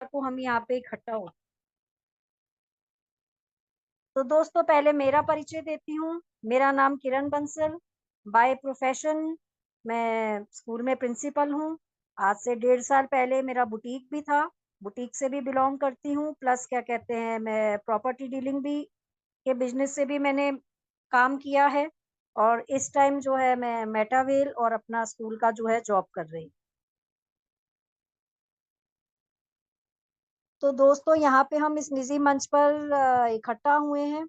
को हम यहाँ पे इकट्ठा हो। तो दोस्तों पहले मेरा परिचय देती हूँ। मेरा नाम किरण बंसल, बाय प्रोफेशन मैं स्कूल में प्रिंसिपल हूँ। आज से 1.5 साल पहले मेरा बुटीक भी था, बुटीक से भी बिलोंग करती हूँ। प्लस क्या कहते हैं, मैं प्रॉपर्टी डीलिंग भी के बिजनेस से भी मैंने काम किया है। और इस टाइम जो है मैं मेटावेल और अपना स्कूल का जो है जॉब कर रही हूँ। तो दोस्तों यहाँ पे हम इस निजी मंच पर इकट्ठा हुए हैं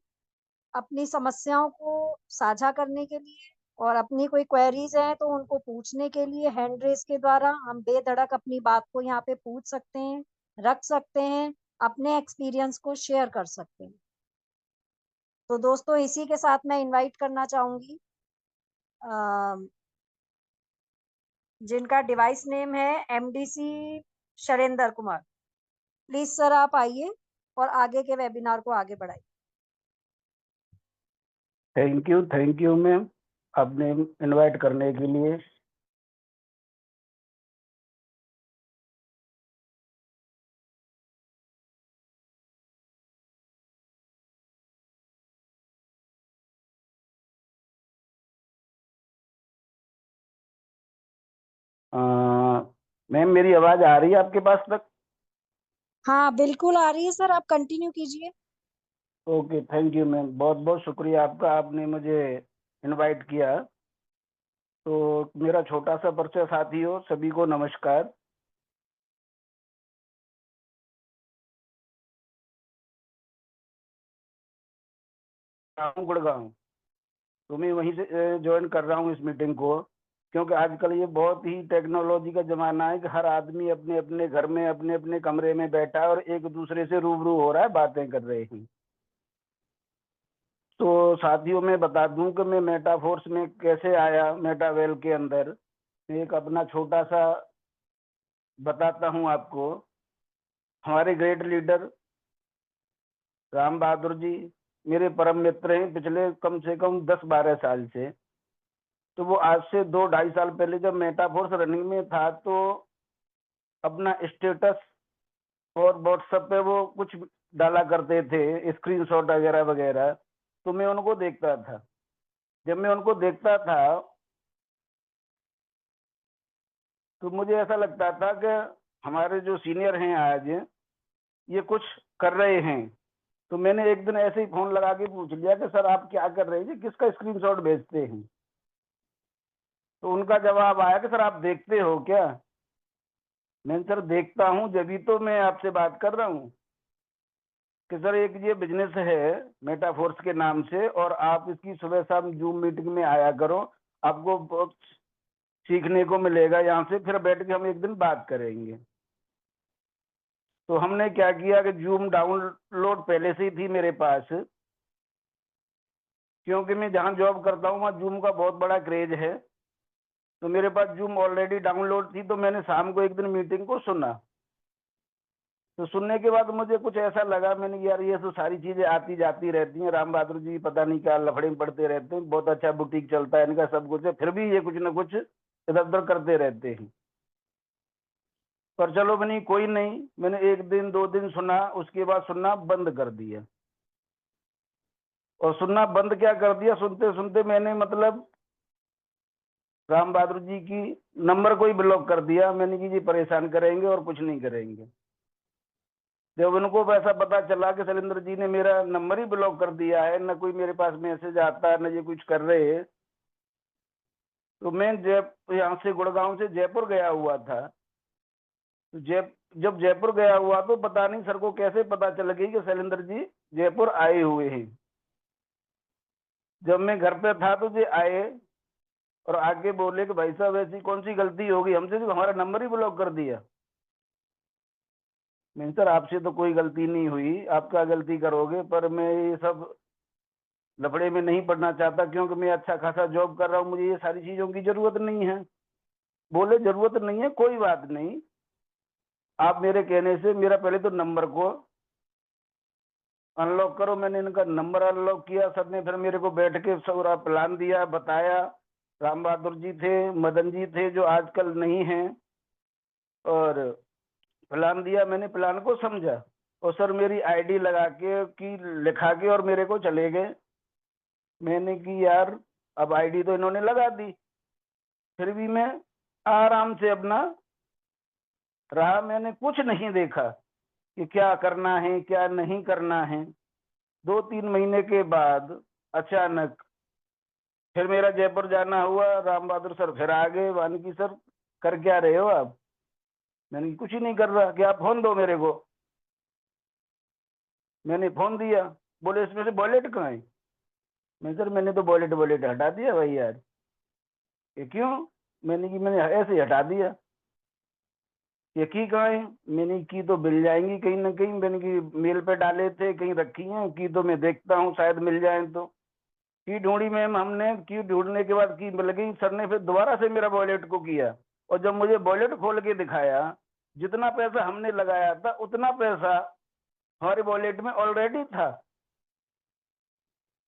अपनी समस्याओं को साझा करने के लिए, और अपनी कोई क्वेरीज हैं तो उनको पूछने के लिए हैंड रेस के द्वारा हम बेधड़क अपनी बात को यहाँ पे पूछ सकते हैं, रख सकते हैं, अपने एक्सपीरियंस को शेयर कर सकते हैं। तो दोस्तों इसी के साथ मैं इनवाइट करना चाहूंगी जिनका डिवाइस नेम है MDC Sharendra Kumar. Please sir आप आइए और आगे के वेबिनार को आगे बढ़ाइए। थैंक यू मैम, आपने इनवाइट करने के लिए। मैम मेरी आवाज आ रही है आपके पास तक? हाँ बिल्कुल आ रही है सर, आप कंटिन्यू कीजिए। ओके, थैंक यू मैम, बहुत बहुत शुक्रिया आपका, आपने मुझे इनवाइट किया। तो मेरा छोटा सा परिचय साथियों, सभी को नमस्कार। गुड़गांव, तो मैं वहीं से ज्वाइन कर रहा हूँ इस मीटिंग को, क्योंकि आजकल ये बहुत ही टेक्नोलॉजी का जमाना है कि हर आदमी अपने अपने घर में अपने अपने कमरे में बैठा है और एक दूसरे से रूबरू हो रहा है, बातें कर रहे हैं। तो साथियों मैं बता दूं कि मैं मेटाफोर्स में कैसे आया, मेटावेल के अंदर एक अपना छोटा सा बताता हूं आपको। हमारे ग्रेट लीडर राम बहादुर जी मेरे परम मित्र हैं पिछले कम से कम 10-12 साल से। तो वो आज से 2-2.5 साल पहले जब मेटाफोर्स रनिंग में था तो अपना स्टेटस और व्हाट्सएप पे वो कुछ डाला करते थे, स्क्रीनशॉट वगैरह वगैरह। तो मैं उनको देखता था। जब मैं उनको देखता था तो मुझे ऐसा लगता था कि हमारे जो सीनियर हैं आज ये कुछ कर रहे हैं। तो मैंने एक दिन ऐसे ही फोन लगा के पूछ लिया कि सर आप क्या कर रहे हैं जी, किसका स्क्रीनशॉट भेजते हैं? तो उनका जवाब आया कि सर आप देखते हो क्या? मैंने सर देखता हूँ, जब तो मैं आपसे बात कर रहा हूँ कि सर एक ये बिजनेस है मेटाफोर्स के नाम से, और आप इसकी सुबह शाम जूम मीटिंग में आया करो, आपको बहुत सीखने को मिलेगा यहाँ से, फिर बैठ के हम एक दिन बात करेंगे। तो हमने क्या किया कि जूम डाउनलोड पहले से ही थी मेरे पास, क्योंकि मैं जहाँ जॉब करता हूँ वहाँ जूम का बहुत बड़ा क्रेज है। तो मेरे पास जूम ऑलरेडी डाउनलोड थी। तो मैंने शाम को एक दिन मीटिंग को सुना। तो सुनने के बाद मुझे कुछ ऐसा लगा, मैंने यार ये तो सारी चीजें आती जाती रहती हैं, राम बहादुर जी पता नहीं क्या लफड़े में पड़ते रहते हैं, बहुत अच्छा बुटीक चलता है इनका, सब कुछ है, फिर भी ये कुछ ना कुछ इधर उधर करते रहते हैं। पर चलो बनी कोई नहीं, मैंने 1 दिन 2 दिन सुना, उसके बाद सुनना बंद कर दिया। और सुनना बंद क्या कर दिया, सुनते सुनते मैंने मतलब राम बहादुर जी की नंबर को ही ब्लॉक कर दिया। मैंने कि जी परेशान करेंगे और कुछ नहीं करेंगे। जब उनको वैसा पता चला कि शैलेंद्र जी ने मेरा नंबर ही ब्लॉक कर दिया है, न कोई मेरे पास मैसेज आता है, न ये कुछ कर रहे हैं, तो मैं यहाँ से गुड़गांव से जयपुर गया हुआ था। तो जब जयपुर गया हुआ तो पता नहीं सर को कैसे पता चल गई कि शैलेंद्र जी जयपुर आए हुए हैं। जब मैं घर पे था तो ये आए और आके बोले कि भाई साहब ऐसी कौन सी गलती होगी हमसे जो हमारा नंबर ही ब्लॉक कर दिया। मैं सर आपसे तो कोई गलती नहीं हुई, आप क्या गलती करोगे, पर मैं ये सब लफड़े में नहीं पड़ना चाहता, क्योंकि मैं अच्छा खासा जॉब कर रहा हूँ, मुझे ये सारी चीजों की जरूरत नहीं है। बोले जरूरत नहीं है, कोई बात नहीं, आप मेरे कहने से मेरा पहले तो नंबर को अनलॉक करो। मैंने इनका नंबर अनलॉक किया। सर ने फिर मेरे को बैठ के पूरा प्लान दिया, बताया। राम बहादुर जी थे, मदन जी थे जो आजकल नहीं हैं, और प्लान दिया, मैंने प्लान को समझा और सर मेरी आईडी लगा के की लिखा के और मेरे को चले गए। मैंने की यार अब आईडी तो इन्होंने लगा दी, फिर भी मैं आराम से अपना रहा, मैंने कुछ नहीं देखा कि क्या करना है क्या नहीं करना है। 2-3 महीने के बाद अचानक फिर मेरा जयपुर जाना हुआ, राम बहादुर सर फिर आ गए, वानिकी सर कर क्या रहे हो आप? मैंने कुछ ही नहीं कर रहा, कि आप फोन दो मेरे को। मैंने फोन दिया, बोले इसमें से वॉलेट कहाँ है? मैं सर मैंने तो वॉलेट वॉलेट हटा दिया भाई यार। ये क्यों? मैंने ऐसे ही हटा दिया। ये की कहाँ है? मैंने की तो मिल जाएंगी कहीं ना कहीं, मैंने की मेल पे डाले थे, कहीं रखी हैं की तो मैं देखता हूँ शायद मिल जाए। तो की ढूंढी मैम हमने, की ढूंढने के बाद की मिल गई। सर ने फिर दोबारा से मेरा वॉलेट को किया और जब मुझे वॉलेट खोल के दिखाया, जितना पैसा हमने लगाया था उतना पैसा हमारे वॉलेट में ऑलरेडी था।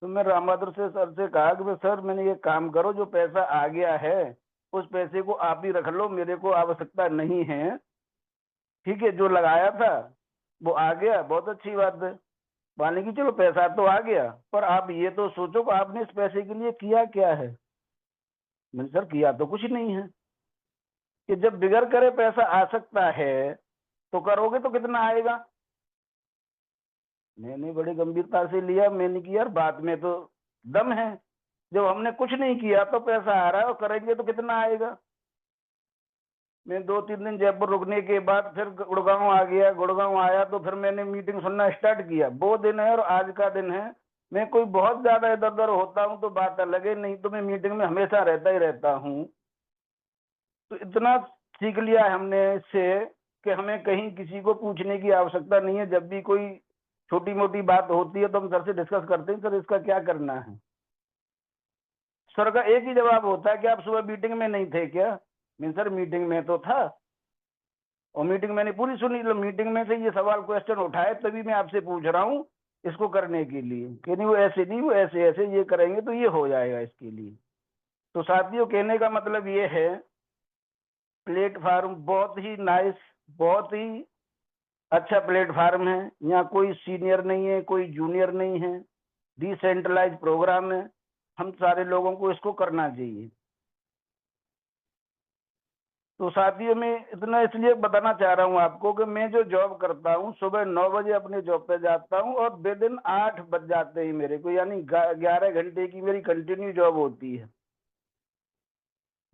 तो मैं राम बहादुर से सर से कहा कि सर मैंने ये काम करो, जो पैसा आ गया है उस पैसे को आप ही रख लो, मेरे को आवश्यकता नहीं है। ठीक है, जो लगाया था वो आ गया, बहुत अच्छी बात है, माने की चलो पैसा तो आ गया, पर आप ये तो सोचो कि आपने इस पैसे के लिए किया क्या है। मैंने सर किया तो कुछ नहीं है। कि जब बिगड़ करे पैसा आ सकता है तो करोगे तो कितना आएगा? मैंने बड़ी गंभीरता से लिया, मैंने की यार बात में तो दम है, जब हमने कुछ नहीं किया तो पैसा आ रहा है और करेंगे तो कितना आएगा। मैं 2-3 दिन जयपुर रुकने के बाद फिर गुड़गांव आ गया। गुड़गांव आया तो फिर मैंने मीटिंग सुनना स्टार्ट किया। वो दिन है और आज का दिन है, मैं कोई बहुत ज्यादा इधर उधर होता हूँ तो बात अलग है, नहीं तो मैं मीटिंग में हमेशा रहता ही रहता हूँ। तो इतना सीख लिया है हमने इससे कि हमें कहीं किसी को पूछने की आवश्यकता नहीं है। जब भी कोई छोटी मोटी बात होती है तो हम सर से डिस्कस करते हैं, सर इसका क्या करना है। सर का एक ही जवाब होता है कि आप सुबह मीटिंग में नहीं थे क्या? मैं सर मीटिंग में तो था और मीटिंग मैंने पूरी सुनी, तो मीटिंग में से ये सवाल क्वेश्चन उठाए तभी मैं आपसे पूछ रहा हूँ इसको करने के लिए, कि नहीं वो ऐसे नहीं, वो ऐसे ऐसे ये करेंगे तो ये हो जाएगा इसके लिए। तो साथियों कहने का मतलब ये है, प्लेटफार्म बहुत ही नाइस, बहुत ही अच्छा प्लेटफार्म है। यहाँ कोई सीनियर नहीं है, कोई जूनियर नहीं है, डिसेंट्रलाइज प्रोग्राम है। हम सारे लोगों को इसको करना चाहिए। तो साथियों मैं इतना इसलिए बताना चाह रहा हूँ आपको कि मैं जो जॉब करता हूँ, सुबह 9 बजे अपने जॉब पे जाता हूँ और विदिन 8 बज जाते हैं मेरे को, यानी 11 घंटे की मेरी कंटिन्यू जॉब होती है।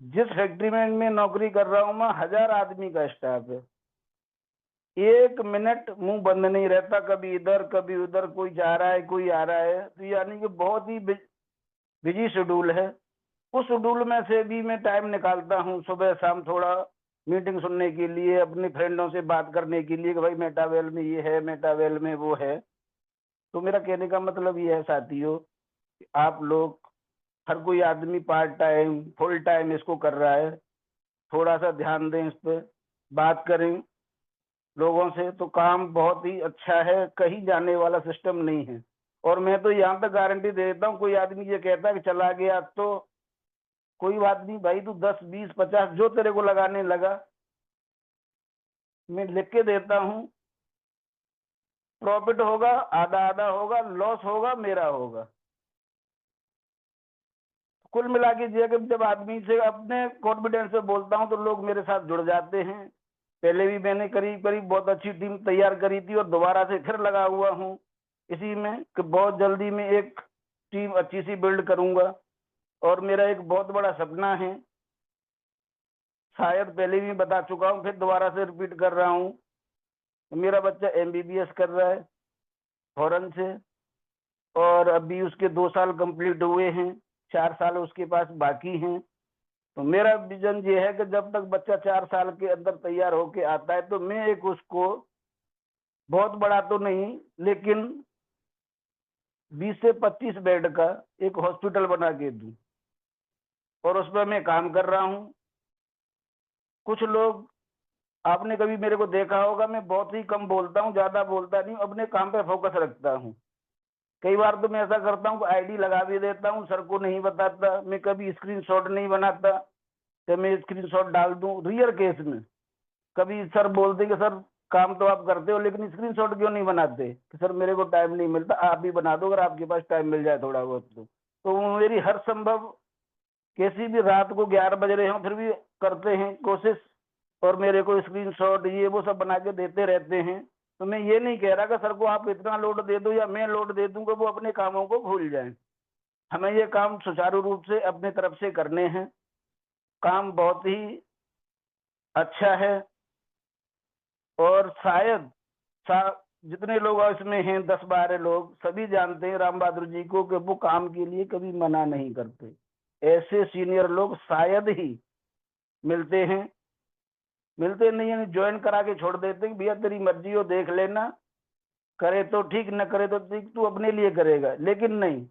जिस फैक्ट्री में मैं नौकरी कर रहा हूँ, मैं 1000 आदमी का स्टाफ है। 1 मिनट मुंह बंद नहीं रहता, कभी इधर कभी उधर, कोई जा रहा है कोई आ रहा है। तो यानी कि बहुत ही बिजी शेड्यूल है। उस शेड्यूल में से भी मैं टाइम निकालता हूँ सुबह शाम थोड़ा मीटिंग सुनने के लिए, अपने फ्रेंडों से बात करने के लिए कि भाई मेटावेल में ये है, मेटावेल में वो है। तो मेरा कहने का मतलब ये है साथियों, आप लोग हर कोई आदमी पार्ट टाइम फुल टाइम इसको कर रहा है, थोड़ा सा ध्यान दें इस पे, बात करें लोगों से, तो काम बहुत ही अच्छा है, कहीं जाने वाला सिस्टम नहीं है। और मैं तो यहाँ तक गारंटी दे देता हूँ, कोई आदमी ये कहता है कि चला गया तो कोई बात नहीं भाई, तू 10 20 50 जो तेरे को लगाने लगा, मैं लिख के देता हूँ। प्रॉफिट होगा आधा आधा होगा, लॉस होगा मेरा होगा। कुल मिला के जब आदमी से अपने कॉन्फिडेंस से बोलता हूँ तो लोग मेरे साथ जुड़ जाते हैं। पहले भी मैंने करीब करीब बहुत अच्छी टीम तैयार करी थी और दोबारा से फिर लगा हुआ हूँ इसी में कि बहुत जल्दी में एक टीम अच्छी सी बिल्ड करूंगा। और मेरा एक बहुत बड़ा सपना है, शायद पहले भी बता चुका हूँ, फिर दोबारा से रिपीट कर रहा हूँ। मेरा बच्चा एमबीबीएस कर रहा है फॉरेन से, और अभी उसके 2 साल कंप्लीट हुए हैं, 4 साल उसके पास बाकी हैं। तो मेरा विजन ये है कि जब तक बच्चा 4 साल के अंदर तैयार होके आता है तो मैं एक उसको बहुत बड़ा तो नहीं लेकिन 20 से 25 बेड का एक हॉस्पिटल बना के दूं, और उस पर मैं काम कर रहा हूँ। कुछ लोग, आपने कभी मेरे को देखा होगा, मैं बहुत ही कम बोलता हूँ, ज्यादा बोलता नहीं, अपने काम पे फोकस रखता हूँ। कई बार तो मैं ऐसा करता हूँ आईडी लगा भी देता हूँ, सर को नहीं बताता, मैं कभी स्क्रीनशॉट नहीं बनाता कि मैं स्क्रीनशॉट डाल दूं। रियर केस में कभी सर बोलते कि सर काम तो आप करते हो, लेकिन स्क्रीनशॉट क्यों नहीं बनाते कि सर मेरे को टाइम नहीं मिलता, आप भी बना दो अगर आपके पास टाइम मिल जाए थोड़ा बहुत तो वो मेरी हर संभव कैसी भी रात को 11 बज रहे हो फिर भी करते हैं कोशिश, और मेरे को स्क्रीनशॉट ये वो सब बना के देते रहते हैं। तो मैं ये नहीं कह रहा कि सर को आप इतना लोड दे दो या मैं लोड दे दूंगा, वो अपने कामों को भूल जाएं। हमें ये काम सुचारू रूप से अपने तरफ से करने हैं। काम बहुत ही अच्छा है, और शायद जितने लोग इसमें हैं 10-12 लोग सभी जानते हैं राम बहादुर जी को कि वो काम के लिए कभी मना नहीं करते। ऐसे सीनियर लोग शायद ही मिलते हैं, मिलते नहीं है, ज्वाइन करा के छोड़ देते हैं, भैया तेरी मर्जी हो देख लेना, करे तो ठीक न करे तो ठीक, तू अपने लिए करेगा। लेकिन नहीं,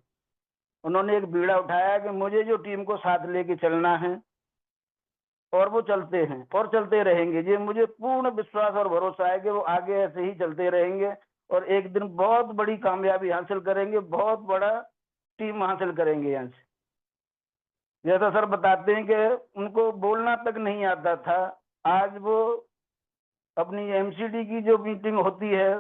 उन्होंने एक बीड़ा उठाया कि मुझे जो टीम को साथ लेके चलना है, और वो चलते हैं और चलते रहेंगे। ये मुझे पूर्ण विश्वास और भरोसा है कि वो आगे ऐसे ही चलते रहेंगे और एक दिन बहुत बड़ी कामयाबी हासिल करेंगे, बहुत बड़ा टीम हासिल करेंगे। यहाँ से जैसा सर बताते हैं कि उनको बोलना तक नहीं आता था, आज वो अपनी एमसीडी की जो मीटिंग होती है,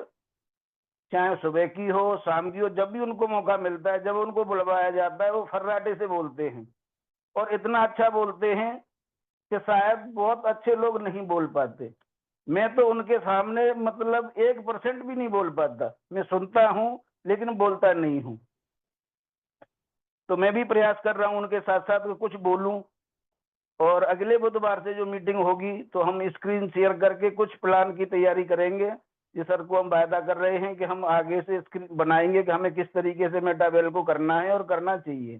चाहे सुबह की हो शाम की हो, जब भी उनको मौका मिलता है, जब उनको बुलवाया जाता है, वो फर्राटे से बोलते हैं और इतना अच्छा बोलते हैं कि शायद बहुत अच्छे लोग नहीं बोल पाते। मैं तो उनके सामने मतलब 1% भी नहीं बोल पाता, मैं सुनता हूँ लेकिन बोलता नहीं हूँ। तो मैं भी प्रयास कर रहा हूँ उनके साथ साथ कुछ बोलूं, और अगले बुधवार से जो मीटिंग होगी तो हम स्क्रीन शेयर करके कुछ प्लान की तैयारी करेंगे। ये सर को हम वायदा कर रहे हैं कि हम आगे से स्क्रीन बनाएंगे कि हमें किस तरीके से मेटाबेल को करना है और करना चाहिए।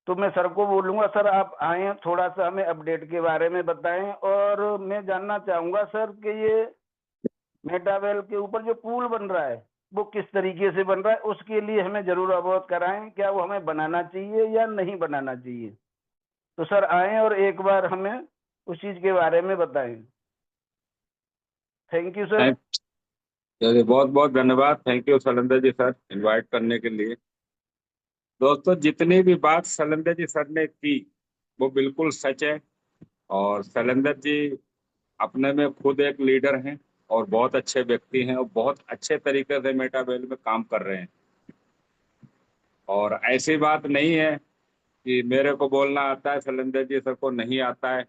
तो मैं सर को बोलूंगा सर आप आए, थोड़ा सा हमें अपडेट के बारे में बताएं, और मैं जानना चाहूंगा सर कि ये मेटावेल के ऊपर जो पुल बन रहा है वो किस तरीके से बन रहा है, उसके लिए हमें जरूर अवगत कराएं, क्या वो हमें बनाना चाहिए या नहीं बनाना चाहिए। तो सर आए और एक बार हमें उस चीज के बारे में बताएं। Thank you sir. चलिए बहुत बहुत धन्यवाद। Thank you Shailendra ji sir invite करने के लिए। दोस्तों जितनी भी बात शैलेंद्र जी सर ने की वो बिल्कुल सच है, और शैलेंद्र जी अपने में खुद एक लीडर हैं और बहुत अच्छे व्यक्ति हैं और बहुत अच्छे तरीके से मेटावेल में काम कर रहे हैं। और ऐसी बात नहीं है कि मेरे को बोलना आता है शैलेंद्र जी सर को नहीं आता है।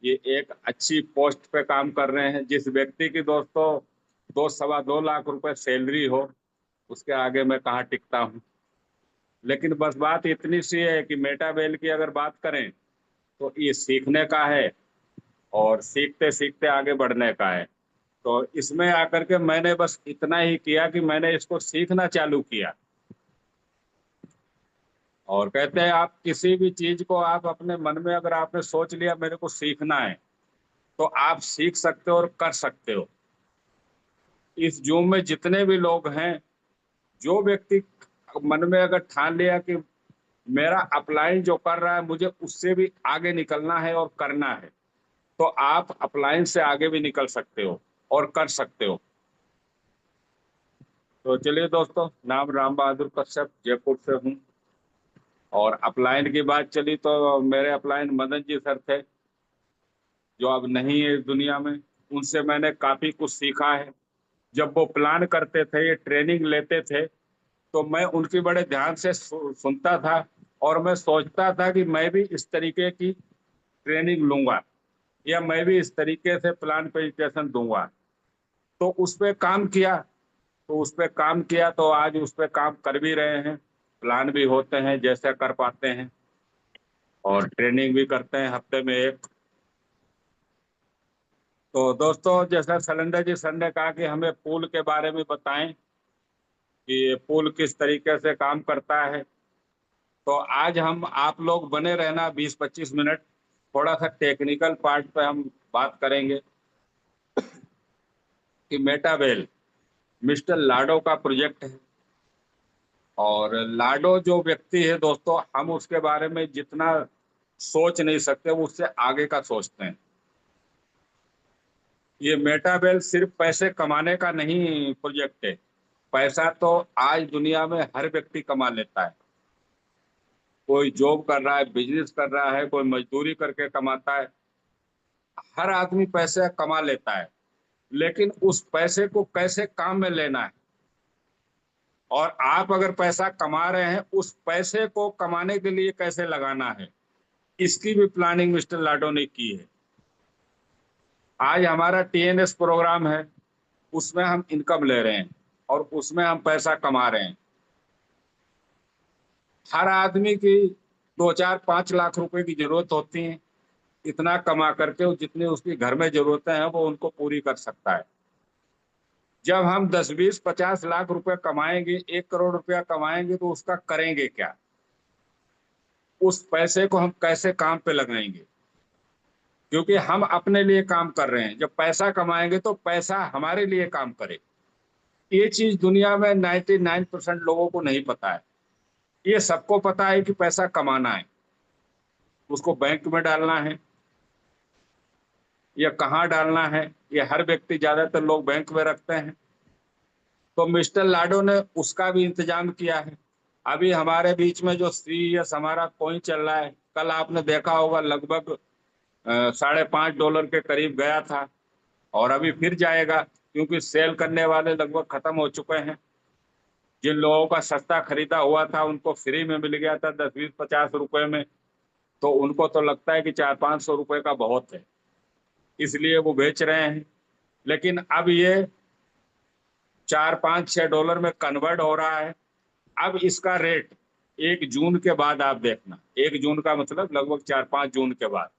ये एक अच्छी पोस्ट पे काम कर रहे हैं। जिस व्यक्ति की दोस्तों 2-2.25 लाख रुपए सैलरी हो, उसके आगे मैं कहाँ टिकता हूँ। लेकिन बस बात इतनी सी है कि मेटावेल की अगर बात करें तो ये सीखने का है और सीखते सीखते आगे बढ़ने का है। तो इसमें आकर के मैंने बस इतना ही किया कि मैंने इसको सीखना चालू किया। और कहते हैं आप किसी भी चीज को आप अपने मन में अगर आपने सोच लिया मेरे को सीखना है, तो आप सीख सकते हो और कर सकते हो। इस जूम में जितने भी लोग हैं, जो व्यक्ति मन में अगर ठान लिया कि मेरा अपलाइन जो कर रहा है मुझे उससे भी आगे निकलना है और करना है, तो आप अपलाइन से आगे भी निकल सकते हो और कर सकते हो। तो चलिए दोस्तों, नाम राम बहादुर कश्यप, जयपुर से हूँ। और अपलाइन की बात चली तो मेरे अपलाइन मदन जी सर थे, जो अब नहीं है इस दुनिया में। उनसे मैंने काफी कुछ सीखा है। जब वो प्लान करते थे, ये ट्रेनिंग लेते थे, तो मैं उनकी बड़े ध्यान से सुनता था और मैं सोचता था कि मैं भी इस तरीके की ट्रेनिंग लूंगा या मैं भी इस तरीके से प्लान प्रेजेंटेशन दूंगा। तो उस पर काम किया, तो आज उस पर काम कर भी रहे हैं। प्लान भी होते हैं जैसे कर पाते हैं, और ट्रेनिंग भी करते हैं हफ्ते में एक। तो दोस्तों जैसा शैलेंद्र जी सर ने कहा कि हमें पूल के बारे में बताएं कि ये पूल किस तरीके से काम करता है, तो आज हम आप लोग बने रहना 20-25 मिनट। थोड़ा सा टेक्निकल पार्ट पे हम बात करेंगे कि मेटावेल मिस्टर लाडो का प्रोजेक्ट है। और लाडो जो व्यक्ति है दोस्तों, हम उसके बारे में जितना सोच नहीं सकते वो उससे आगे का सोचते हैं। ये मेटावेल सिर्फ पैसे कमाने का नहीं प्रोजेक्ट है। पैसा तो आज दुनिया में हर व्यक्ति कमा लेता है। कोई जॉब कर रहा है, बिजनेस कर रहा है, कोई मजदूरी करके कमाता है, हर आदमी पैसे कमा लेता है। लेकिन उस पैसे को कैसे काम में लेना है, और आप अगर पैसा कमा रहे हैं उस पैसे को कमाने के लिए कैसे लगाना है, इसकी भी प्लानिंग मिस्टर लाडो ने की है। आज हमारा टीएनएस प्रोग्राम है, उसमें हम इनकम ले रहे हैं और उसमें हम पैसा कमा रहे हैं। हर आदमी की 2-4-5 लाख रुपए की जरूरत होती है, इतना कमा करके वो जितनी उसकी घर में जरूरतें हैं वो उनको पूरी कर सकता है। जब हम 10-20-50 लाख रुपए कमाएंगे, 1 करोड़ रुपया कमाएंगे, तो उसका करेंगे क्या? उस पैसे को हम कैसे काम पे लगाएंगे? क्योंकि हम अपने लिए काम कर रहे हैं। जब पैसा कमाएंगे तो पैसा हमारे लिए काम करे। ये चीज दुनिया में 99% लोगों को नहीं पता है। ये सबको पता है कि पैसा कमाना है, उसको बैंक में डालना है या कहाँ डालना है, ये हर व्यक्ति, ज्यादातर लोग बैंक में रखते हैं। तो मिस्टर लाडो ने उसका भी इंतजाम किया है। अभी हमारे बीच में जो सीएस हमारा कॉइन चल रहा है, कल आपने देखा होगा लगभग $5.5 के करीब गया था, और अभी फिर जाएगा, क्योंकि सेल करने वाले लगभग खत्म हो चुके हैं। जिन लोगों का सस्ता खरीदा हुआ था उनको फ्री में मिल गया था 10-20-50 रुपए में, तो उनको तो लगता है कि 400-500 रुपए का बहुत है, इसलिए वो बेच रहे हैं। लेकिन अब ये $4-5-6 में कन्वर्ट हो रहा है। अब इसका रेट 1 जून के बाद आप देखना, 1 जून का मतलब लगभग 4-5 जून के बाद,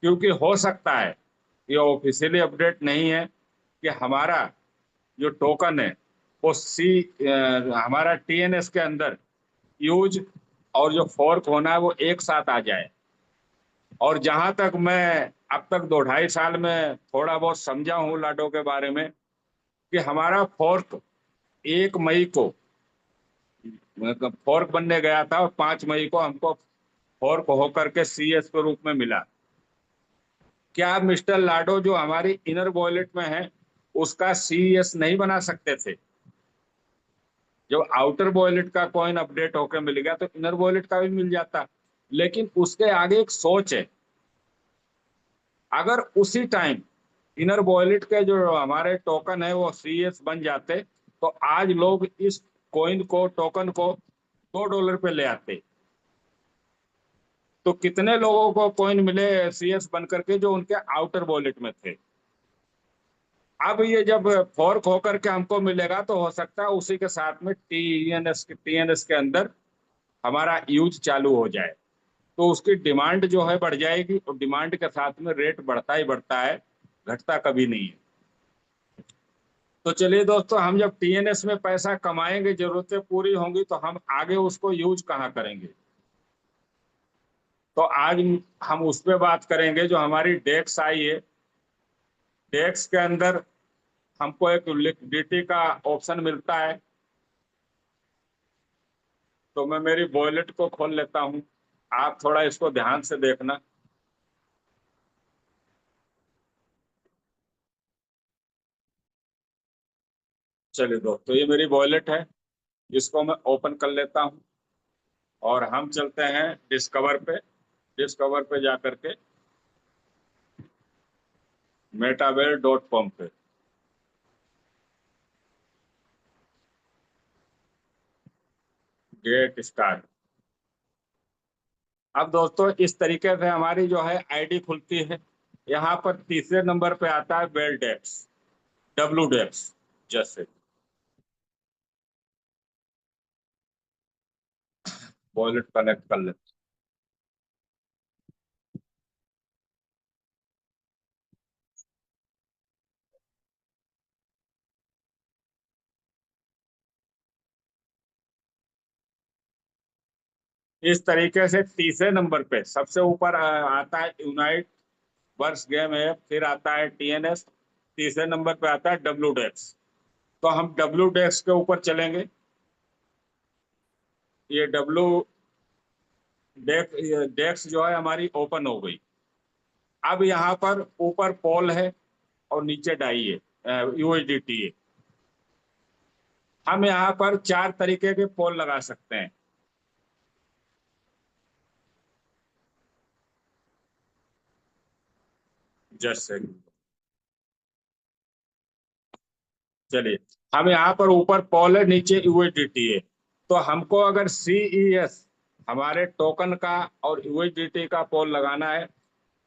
क्योंकि हो सकता है, ये ऑफिशियली अपडेट नहीं है, कि हमारा जो टोकन है वो हमारा टीएनएस के अंदर यूज और जो फोर्क होना है वो एक साथ आ जाए। और जहां तक मैं अब तक 2-2.5 साल में थोड़ा बहुत समझा हूँ लाडो के बारे में, कि हमारा फोर्क 1 मई को फोर्क बनने गया था और 5 मई को हमको फोर्क होकर के सीएस के रूप में मिला। क्या मिस्टर लाडो जो हमारी इनर वॉलेट में है उसका सीएस नहीं बना सकते थे? जब आउटर वॉलेट का कॉइन अपडेट होकर मिल गया तो इनर वॉलेट का भी मिल जाता। लेकिन उसके आगे एक सोच है, अगर उसी टाइम इनर वॉलेट के जो हमारे टोकन है वो सीएस बन जाते, तो आज लोग इस कॉइन को, टोकन को $2 पे ले आते। तो कितने लोगों को कॉइन मिले सीएस बन करके जो उनके आउटर वॉलेट में थे। अब ये जब फोर्क होकर के हमको मिलेगा तो हो सकता है उसी के साथ में टीएनएस के अंदर हमारा यूज चालू हो जाए, तो उसकी डिमांड जो है बढ़ जाएगी, और डिमांड के साथ में रेट बढ़ता ही बढ़ता है, घटता कभी नहीं है। तो चलिए दोस्तों, हम जब टीएनएस में पैसा कमाएंगे, जरूरतें पूरी होंगी, तो हम आगे उसको यूज कहाँ करेंगे? तो आज हम उस पर बात करेंगे जो हमारी डेक्स आई है। डेक्स के अंदर हमको एक लिक्विडिटी का ऑप्शन मिलता है। तो मैं मेरी वॉलेट को खोल लेता हूँ, आप थोड़ा इसको ध्यान से देखना। चलिए दोस्तों, ये मेरी वॉलेट है, इसको मैं ओपन कर लेता हूँ और हम चलते हैं डिस्कवर पे। डिस्कवर पे जा करके MetaWare.com पे गेट स्टार्ट। अब दोस्तों इस तरीके से हमारी जो है आईडी खुलती है। यहाँ पर तीसरे नंबर पे आता है वेल डेक्स, डब्लू डेक्स जैसे। वॉलेट कनेक्ट कर लेते हैं। इस तरीके से तीसरे नंबर पे सबसे ऊपर आता है यूनाइट वर्स गेम है, फिर आता है टीएनएस, तीसरे नंबर पे आता है डब्लू डेक्स। तो हम डब्लू डेक्स के ऊपर चलेंगे। ये डब्लू डेक्स जो है हमारी ओपन हो गई। अब यहाँ पर ऊपर पोल है और नीचे डाई है, यूएसडीटी है। हम यहाँ पर 4 तरीके के पोल लगा सकते हैं। जैसे चलिए, हम यहाँ पर ऊपर पॉल है, नीचे यूएसडीटी है। तो हमको अगर सीईएस हमारे टोकन का और यूएसडीटी का पॉल लगाना है,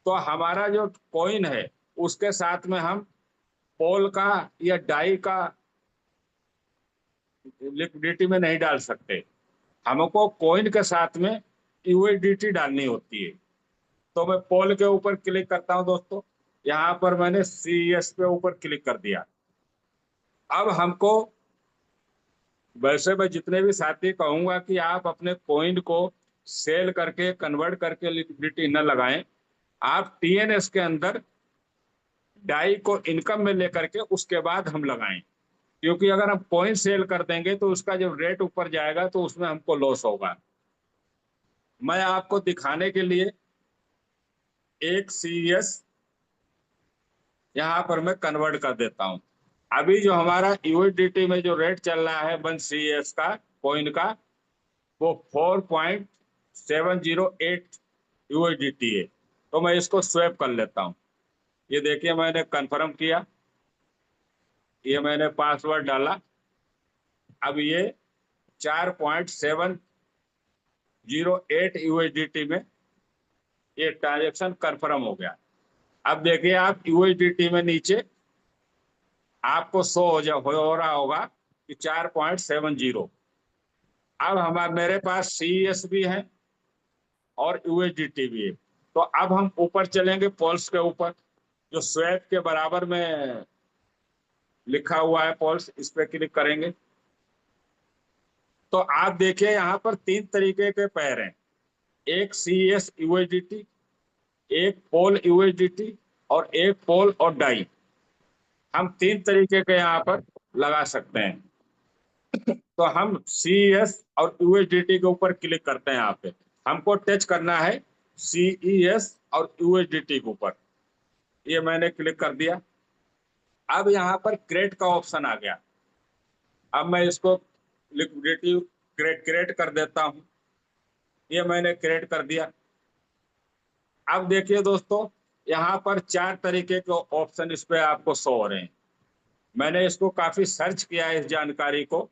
तो हमारा जो कॉइन है उसके साथ में हम पॉल का या डाई का लिक्विडिटी में नहीं डाल सकते। हमको कॉइन के साथ में यूएसडीटी डालनी होती है। तो मैं पॉल के ऊपर क्लिक करता हूं दोस्तों। यहाँ पर मैंने सीईएस पे ऊपर क्लिक कर दिया। अब हमको, वैसे मैं जितने भी साथी कहूंगा कि आप अपने कॉइन को सेल करके कन्वर्ट करके लिक्विडिटी न लगाएं, आप टीएनएस के अंदर डाई को इनकम में लेकर के उसके बाद हम लगाएं। क्योंकि अगर हम कॉइन सेल कर देंगे तो उसका जब रेट ऊपर जाएगा तो उसमें हमको लॉस होगा। मैं आपको दिखाने के लिए एक सीईएस यहाँ पर मैं कन्वर्ट कर देता हूँ। अभी जो हमारा यूएसडीटी में जो रेट चल रहा है 1 सीईएस का कॉइन का, वो 4.708 यूएसडीटी है। तो मैं इसको स्वैप कर लेता हूँ। ये देखिए, मैंने कंफर्म किया, ये मैंने पासवर्ड डाला। अब ये 4.708 यूएसडीटी में ये ट्रांजेक्शन कंफर्म हो गया। अब देखिए, आप यूएसडीटी में नीचे आपको शो हो रहा होगा कि 4.70। अब हमारे मेरे पास सीईएस भी है और यूएसडीटी भी है। तो अब हम ऊपर चलेंगे, पॉल्स के ऊपर जो स्वैप के बराबर में लिखा हुआ है पॉल्स, इस पे क्लिक करेंगे। तो आप देखिए, यहाँ पर 3 तरीके के पैर हैं, एक सीईएस यूएसडीटी, एक पोल यूएसडीटी और एक पोल और डाई। हम 3 तरीके के यहाँ पर लगा सकते हैं। तो हम सीईएस और यूएसडीटी के ऊपर क्लिक करते हैं। यहाँ पे हमको टच करना है सीईएस और यूएसडीटी के ऊपर। ये मैंने क्लिक कर दिया। अब यहाँ पर क्रेट का ऑप्शन आ गया। अब मैं इसको लिक्विडिटी क्रेट कर देता हूँ। ये मैंने क्रेट कर दिया। अब देखिए दोस्तों, यहाँ पर 4 तरीके के ऑप्शन इस पे आपको शो हो रहे हैं। मैंने इसको काफी सर्च किया है, इस जानकारी को,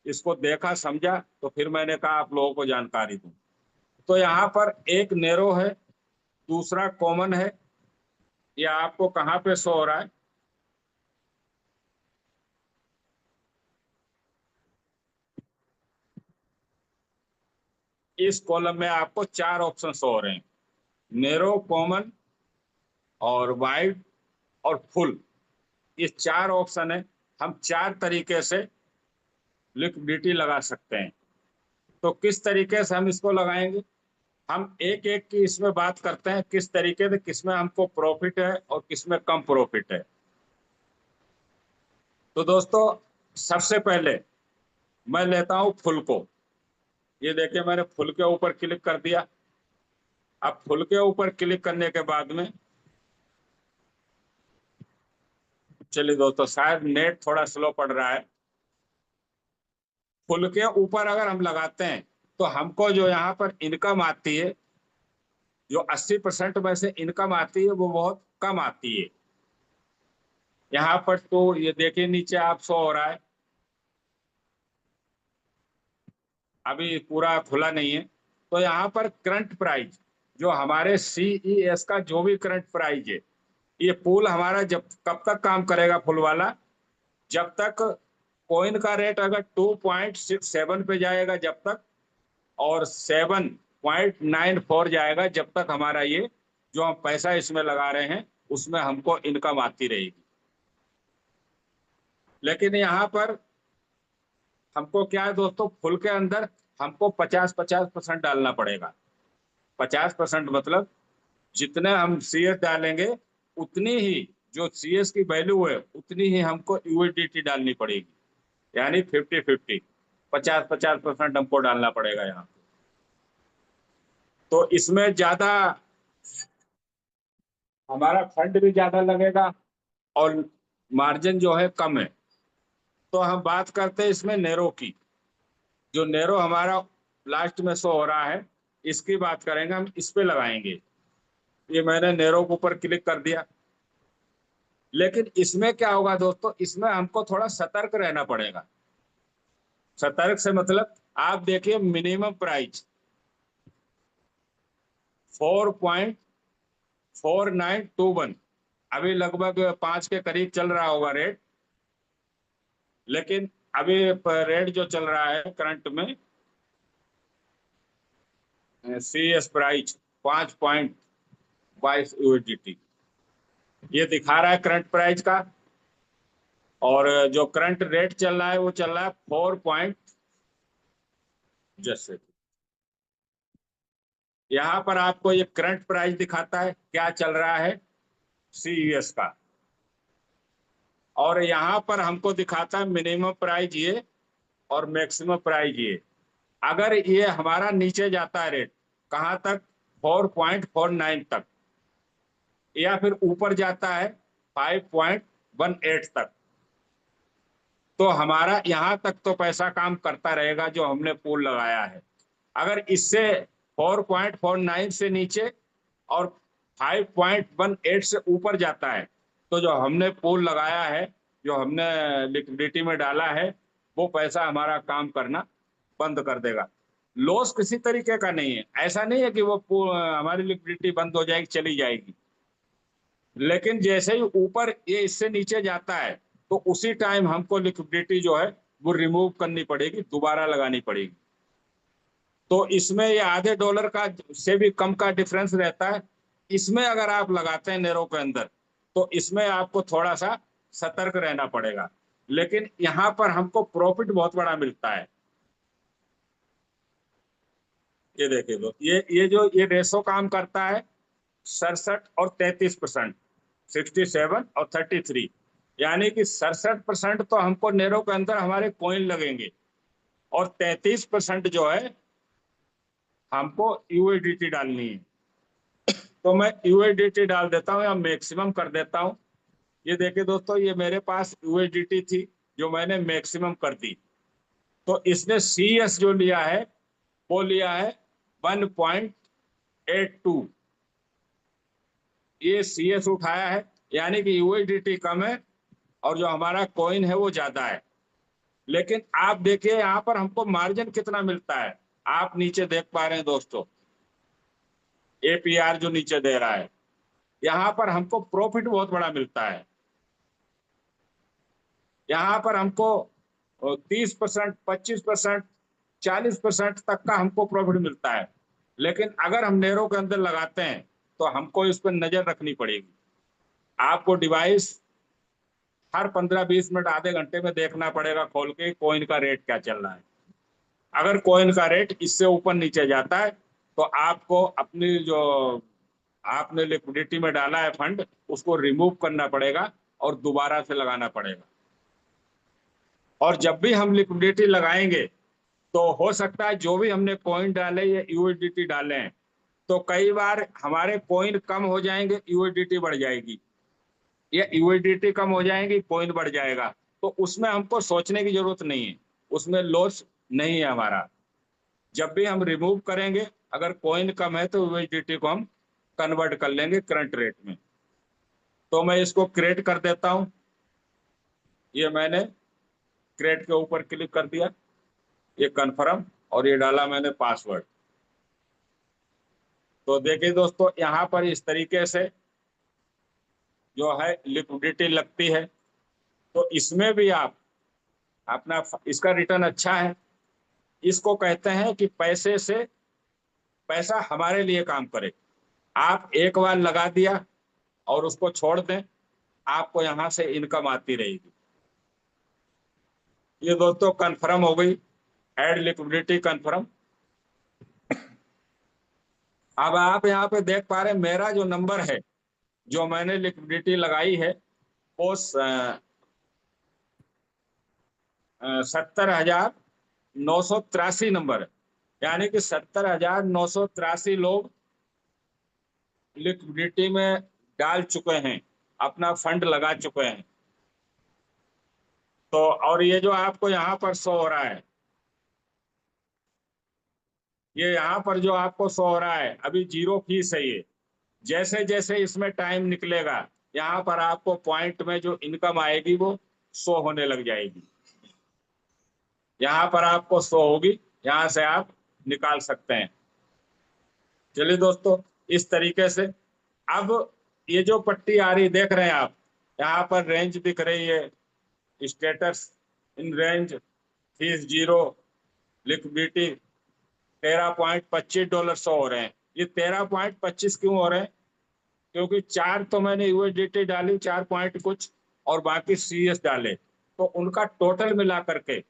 इसको देखा समझा, तो फिर मैंने कहा आप लोगों को जानकारी दूं। तो यहाँ पर एक नेरो है, दूसरा कॉमन है। ये आपको कहाँ पे शो हो रहा है? इस कॉलम में आपको 4 ऑप्शन शो हो रहे हैं, नेरो, कॉमन और वाइड और फुल। ये 4 ऑप्शन है। हम 4 तरीके से लिक्विडिटी लगा सकते हैं। तो किस तरीके से हम इसको लगाएंगे, हम एक एक की इसमें बात करते हैं, किस तरीके से, किसमें हमको प्रॉफिट है और किसमें कम प्रॉफिट है। तो दोस्तों, सबसे पहले मैं लेता हूं फुल को। ये देखिए, मैंने फुल के ऊपर क्लिक कर दिया। अब फुल के ऊपर क्लिक करने के बाद में, चलिए दोस्तों, शायद नेट थोड़ा स्लो पड़ रहा है। फुल के ऊपर अगर हम लगाते हैं तो हमको जो यहाँ पर इनकम आती है, जो 80% में से इनकम आती है, वो बहुत कम आती है। यहाँ पर तो ये देखिए, नीचे आप शो हो रहा है, अभी पूरा खुला नहीं है। तो यहाँ पर करंट प्राइस, जो हमारे सीईएस का जो भी करंट प्राइस है, ये पूल हमारा जब कब तक काम करेगा फुल वाला, जब तक कॉइन का रेट अगर 2.67 पे जाएगा जब तक, और 7.94 जाएगा जब तक, हमारा ये जो हम पैसा इसमें लगा रहे हैं उसमें हमको इनकम आती रहेगी। लेकिन यहाँ पर हमको क्या है दोस्तों, फुल के अंदर हमको 50-50% डालना पड़ेगा। 50% मतलब जितने हम सीएस डालेंगे, उतनी ही जो सीएस की वैल्यू है उतनी ही हमको यूएसडीटी डालनी पड़ेगी। यानी 50-50, 50-50% हमको डालना पड़ेगा यहाँ। तो इसमें ज्यादा हमारा फंड भी ज्यादा लगेगा और मार्जिन जो है कम है। तो हम बात करते हैं इसमें नेरो की। जो नेरो हमारा लास्ट में शो हो रहा है, इसकी बात करेंगे, हम इस पे लगाएंगे। ये मैंने नेरो के ऊपर क्लिक कर दिया। लेकिन इसमें क्या होगा दोस्तों, इसमें हमको थोड़ा सतर्क रहना पड़ेगा। सतर्क से मतलब आप देखिए मिनिमम प्राइस 4.4921, अभी लगभग 5 के करीब चल रहा होगा रेट। लेकिन अभी रेट जो चल रहा है करंट में, CS प्राइस 5.22 USDT ये दिखा रहा है करंट प्राइस का। और जो करंट रेट चल रहा है वो चल रहा है 4 पॉइंट, जैसे यहाँ पर आपको ये करंट प्राइस दिखाता है क्या चल रहा है CUS का, और यहाँ पर हमको दिखाता है मिनिमम प्राइस ये और मैक्सिमम प्राइस ये। अगर ये हमारा नीचे जाता है रेट कहाँ तक, 4.49 तक, या फिर ऊपर जाता है 5.18 तक, तो हमारा यहाँ तक तो पैसा काम करता रहेगा जो हमने पूल लगाया है। अगर इससे 4.49 से नीचे और 5.18 से ऊपर जाता है तो जो हमने पूल लगाया है, जो हमने लिक्विडिटी में डाला है, वो पैसा हमारा काम करना बंद कर देगा। लॉस किसी तरीके का नहीं है, ऐसा नहीं है कि वो हमारी लिक्विडिटी बंद हो जाएगी चली जाएगी। लेकिन जैसे ही ऊपर ये इससे नीचे जाता है तो उसी टाइम हमको लिक्विडिटी जो है वो रिमूव करनी पड़ेगी, दोबारा लगानी पड़ेगी। तो इसमें ये आधे डॉलर का से भी कम का डिफरेंस रहता है। इसमें अगर आप लगाते हैं नेरो के अंदर तो इसमें आपको थोड़ा सा सतर्क रहना पड़ेगा, लेकिन यहाँ पर हमको प्रॉफिट बहुत बड़ा मिलता है। ये देखिए तो ये जो ये रेशो काम करता है 67 और 33%, 67 और 33, यानी कि 67% तो हमको नेरो के अंदर हमारे कॉइन लगेंगे और 33% जो है हमको यूएसडीटी डालनी है। तो मैं यूएसडीटी डाल देता हूँ या मैक्सिमम कर देता हूँ। ये देखिए दोस्तों, ये मेरे पास यूएसडीटी थी जो मैंने मैक्सिमम कर दी, तो इसने CS जो लिया है वो लिया है 1.82, ये CS उठाया है, यानी कि यूएसडीटी कम है और जो हमारा कॉइन है वो ज्यादा है। लेकिन आप देखिए यहाँ पर हमको मार्जिन कितना मिलता है, आप नीचे देख पा रहे हैं दोस्तों, APR जो नीचे दे रहा है, यहाँ पर हमको प्रॉफिट बहुत बड़ा मिलता है। यहाँ पर हमको 30%, 25%, 40% तक का हमको प्रॉफिट मिलता है। लेकिन अगर हम नेरो के अंदर लगाते हैं तो हमको इस पर नजर रखनी पड़ेगी। आपको डिवाइस हर 15-20 मिनट, आधे घंटे में देखना पड़ेगा खोल के कॉइन का रेट क्या चल रहा है। अगर कॉइन का रेट इससे ऊपर नीचे जाता है तो आपको अपनी जो आपने लिक्विडिटी में डाला है फंड उसको रिमूव करना पड़ेगा और दोबारा से लगाना पड़ेगा। और जब भी हम लिक्विडिटी लगाएंगे तो हो सकता है जो भी हमने कॉइन डाले या यूएसडीटी डाले हैं तो कई बार हमारे कॉइन कम हो जाएंगे, यूएसडीटी बढ़ जाएगी, या यूएसडीटी कम हो जाएगी कॉइन बढ़ जाएगा। तो उसमें हमको सोचने की जरूरत नहीं है, उसमें लॉस नहीं है हमारा। जब भी हम रिमूव करेंगे अगर कॉइन कम है तो यूएसडीटी को हम कन्वर्ट कर लेंगे करंट रेट में। तो मैं इसको क्रिएट कर देता हूं, ये मैंने क्रिएट के ऊपर क्लिक कर दिया, ये कन्फर्म, और ये डाला मैंने पासवर्ड। तो देखिए दोस्तों, यहाँ पर इस तरीके से जो है लिक्विडिटी लगती है। तो इसमें भी आप अपना, इसका रिटर्न अच्छा है। इसको कहते हैं कि पैसे से पैसा हमारे लिए काम करे। आप एक बार लगा दिया और उसको छोड़ दें, आपको यहाँ से इनकम आती रहेगी। ये दोस्तों कंफर्म हो गई, ऐड लिक्विडिटी कंफर्म। अब आप यहाँ पे देख पा रहे हैं मेरा जो नंबर है जो मैंने लिक्विडिटी लगाई है वो 70,983 नंबर है, यानी कि 70,983 लोग लिक्विडिटी में डाल चुके हैं, अपना फंड लगा चुके हैं। तो और ये जो आपको यहाँ पर शो हो रहा है, ये यहाँ पर जो आपको शो हो रहा है अभी 0 फीस है। ये जैसे जैसे इसमें टाइम निकलेगा यहाँ पर आपको पॉइंट में जो इनकम आएगी वो शो होने लग जाएगी। यहाँ पर आपको शो होगी, यहाँ से आप निकाल सकते हैं। चलिए दोस्तों, इस तरीके से अब ये जो पट्टी आ रही देख रहे हैं आप, यहाँ पर रेंज दिख रही है, status in range, fees zero, liquidity $13.25 show हो रहे हैं। ये 13.25 क्यों हो रहे हैं? क्योंकि 4 तो मैंने यूएसडीटी डाली, 4 पॉइंट कुछ, और बाकी सीएस डाले, तो उनका टोटल मिला करके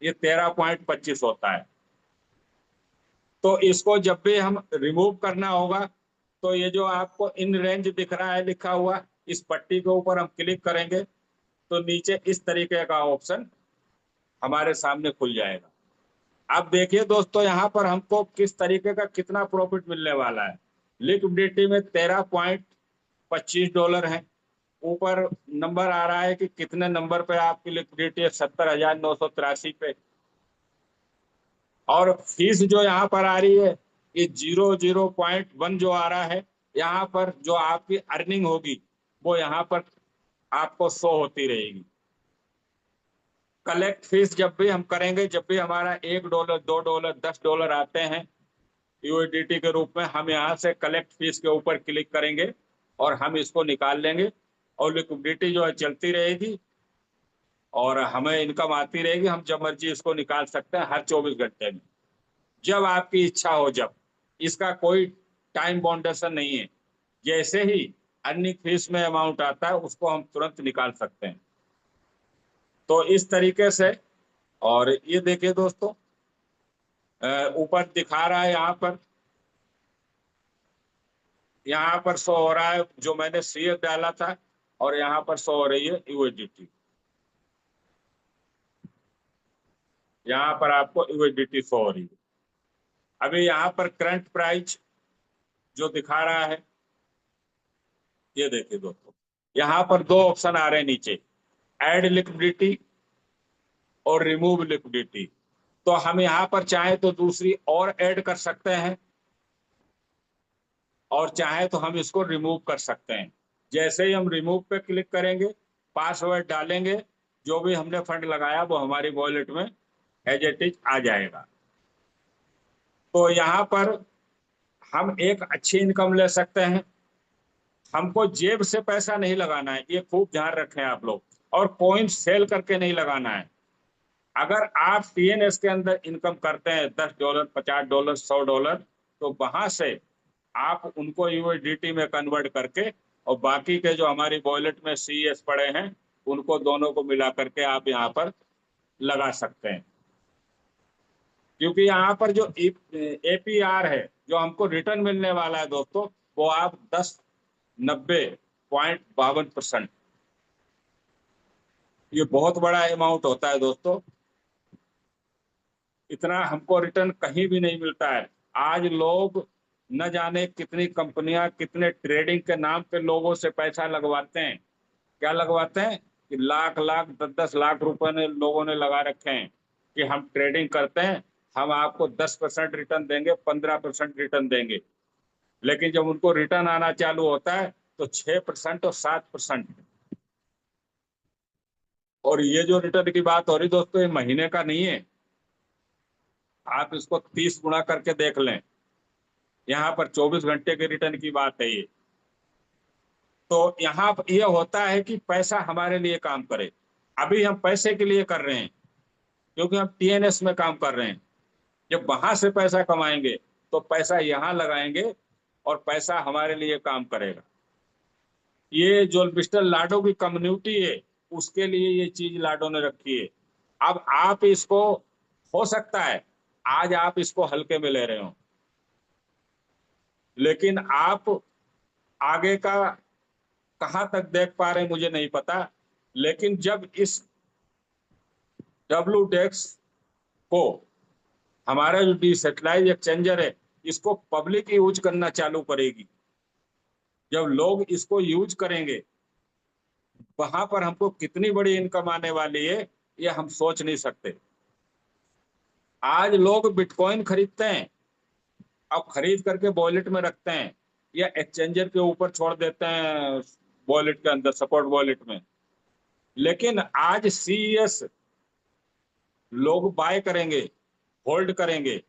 ये 13.25 होता है। तो इसको जब भी हम रिमूव करना होगा तो ये जो आपको इन रेंज दिख रहा है लिखा हुआ, इस पट्टी के ऊपर हम क्लिक करेंगे तो नीचे इस तरीके का ऑप्शन हमारे सामने खुल जाएगा। अब देखिए दोस्तों, यहाँ पर हमको किस तरीके का कितना प्रॉफिट मिलने वाला है। लिक्विडिटी में $13.25 है। ऊपर नंबर आ रहा है कि कितने नंबर पे आपकी लिक्विडिटी है, 70,983 पे। और फीस जो यहाँ पर आ रही है ये 0.1 जो आ रहा है, यहाँ पर जो आपकी अर्निंग होगी वो यहाँ पर आपको शो होती रहेगी। कलेक्ट फीस जब भी हम करेंगे, जब भी हमारा $1, $2, $10 आते हैं यूएसडीटी के रूप में, हम यहाँ से कलेक्ट फीस के ऊपर क्लिक करेंगे और हम इसको निकाल लेंगे, और लिक्विडिटी जो है चलती रहेगी और हमें इनकम आती रहेगी। हम जब मर्जी इसको निकाल सकते हैं, हर 24 घंटे में, जब आपकी इच्छा हो। जब इसका कोई टाइम बाउंडेशन नहीं है, जैसे ही अर्निंग फीस में अमाउंट आता है उसको हम तुरंत निकाल सकते हैं। तो इस तरीके से, और ये देखिए दोस्तों, ऊपर दिखा रहा है यहाँ पर शो हो रहा है जो मैंने सीएस डाला था, और यहाँ पर शो हो रही है यूएसडीटी। यहाँ पर आपको यूएसडीटी शो हो रही है। अभी यहाँ पर करंट प्राइस जो दिखा रहा है, ये देखिए दोस्तों, यहाँ पर 2 ऑप्शन आ रहे हैं नीचे, ऐड लिक्विडिटी और रिमूव लिक्विडिटी। तो हम यहाँ पर चाहे तो दूसरी और ऐड कर सकते हैं, और चाहे तो हम इसको रिमूव कर सकते हैं। जैसे ही हम रिमूव पे क्लिक करेंगे, पासवर्ड डालेंगे, जो भी हमने फंड लगाया वो हमारी वॉलेट में एज इट इज आ जाएगा। तो यहाँ पर हम एक अच्छी इनकम ले सकते हैं। हमको जेब से पैसा नहीं लगाना है, ये खूब ध्यान रखें आप लोग, और कॉइन सेल करके नहीं लगाना है। अगर आप टीएनएस के अंदर इनकम करते हैं $10, $50, $100, तो वहां से आप उनको यूएसडीटी में कन्वर्ट करके, और बाकी के जो हमारी वॉलेट में सीएस पड़े हैं उनको दोनों को मिला करके आप यहाँ पर लगा सकते हैं। क्योंकि यहाँ पर जो एपीआर है, जो हमको रिटर्न मिलने वाला है दोस्तों, वो आप 10.90.52%, ये बहुत बड़ा अमाउंट होता है दोस्तों। इतना हमको रिटर्न कहीं भी नहीं मिलता है। आज लोग न जाने कितनी कंपनियां, कितने ट्रेडिंग के नाम पे लोगों से पैसा लगवाते हैं। क्या लगवाते हैं कि लाख लाख 10-10 लाख रुपए ने लोगों ने लगा रखे हैं कि हम ट्रेडिंग करते हैं, हम आपको 10% रिटर्न देंगे, 15% रिटर्न देंगे। लेकिन जब उनको रिटर्न आना चालू होता है तो 6% और 7%। और ये जो रिटर्न की बात हो रही दोस्तों, ये महीने का नहीं है, आप इसको 30 गुना करके देख लें। यहाँ पर 24 घंटे के रिटर्न की बात है ये। तो यहाँ ये होता है कि पैसा हमारे लिए काम करे। अभी हम पैसे के लिए कर रहे हैं क्योंकि हम टीएनएस में काम कर रहे हैं। जब वहां से पैसा कमाएंगे तो पैसा यहाँ लगाएंगे और पैसा हमारे लिए काम करेगा। ये जो मिस्टर लाडो की कम्युनिटी है उसके लिए ये चीज लाडो ने रखी है। अब आप इसको, हो सकता है आज आप इसको हल्के में ले रहे हो, लेकिन आप आगे का कहां तक देख पा रहे हैं मुझे नहीं पता। लेकिन जब इस WDEX को हमारा जो डिसेंट्रलाइज एक्सचेंजर है इसको पब्लिक यूज करना चालू करेगी, जब लोग इसको यूज करेंगे वहां पर हमको कितनी बड़ी इनकम आने वाली है ये हम सोच नहीं सकते। आज लोग बिटकॉइन खरीदते हैं, अब खरीद करके वॉलेट में रखते हैं या एक्सचेंजर के ऊपर छोड़ देते हैं वॉलेट के अंदर, सपोर्ट वॉलेट में। लेकिन आज सीईएस लोग बाय करेंगे, होल्ड करेंगे,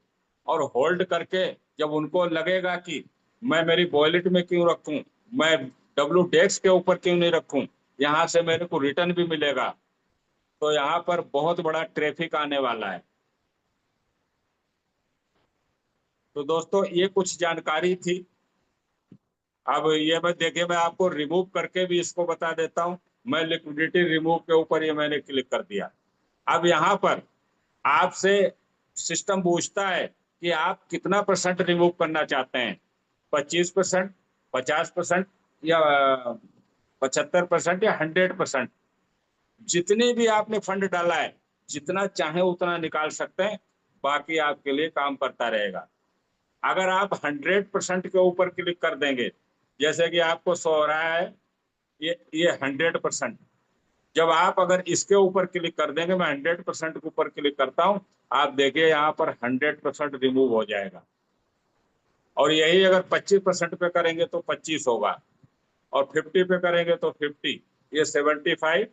और होल्ड करके जब उनको लगेगा कि मैं मेरी वॉलेट में क्यों रखूं, मैं WDEX के ऊपर क्यों नहीं रखूं, यहाँ से मेरे को रिटर्न भी मिलेगा, तो यहाँ पर बहुत बड़ा ट्रैफिक आने वाला है। तो दोस्तों ये कुछ जानकारी थी। अब ये मैं आपको रिमूव करके भी इसको बता देता हूं। मैं लिक्विडिटी रिमूव के ऊपर ये मैंने क्लिक कर दिया। अब यहाँ पर आपसे सिस्टम पूछता है कि आप कितना % रिमूव करना चाहते हैं, 25%, 50% या 75% या 100%। जितने भी आपने फंड डाला है, जितना चाहे उतना निकाल सकते हैं, बाकी आपके लिए काम करता रहेगा। अगर आप 100% के ऊपर क्लिक कर देंगे, जैसे कि आपको शो हो रहा है ये 100%, जब आप अगर इसके ऊपर क्लिक कर देंगे, मैं 100% के ऊपर क्लिक करता हूं, आप देखिए यहाँ पर 100% रिमूव हो जाएगा। और यही अगर 25% पे करेंगे तो 25 होगा, और 50 पे करेंगे तो 50, ये 75।